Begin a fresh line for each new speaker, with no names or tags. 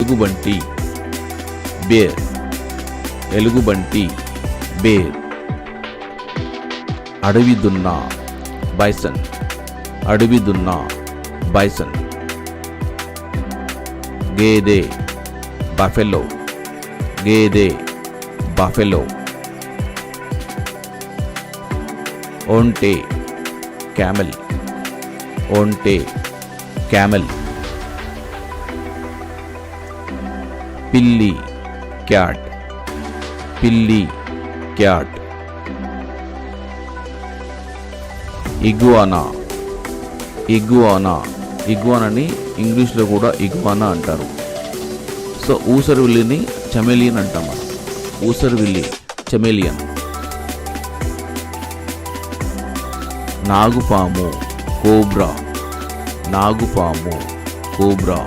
ఎలుగుబంటి బేర్, ఎలుగుబంటి బేర్. అడవి దున్న బైసన్, అడవి దున్న బైసన్. గేదె బఫెలో, గేదె బఫెలో. ఒంటె క్యామెల్, ఒంటె క్యామెల్. పిల్లి క్యాట్, పిల్లి క్యాట్. ఇగ్వానా, ఇగ్వానా. ఇగ్వానాని ఇంగ్లీష్లో కూడా ఇగ్వానా అంటారు. సో ఊసరవిల్లిని చమేలియన్ అంటాం మనం. ఊసరవిల్లి చమేలియన్. నాగుపాము కోబ్రా, నాగుపాము కోబ్రా.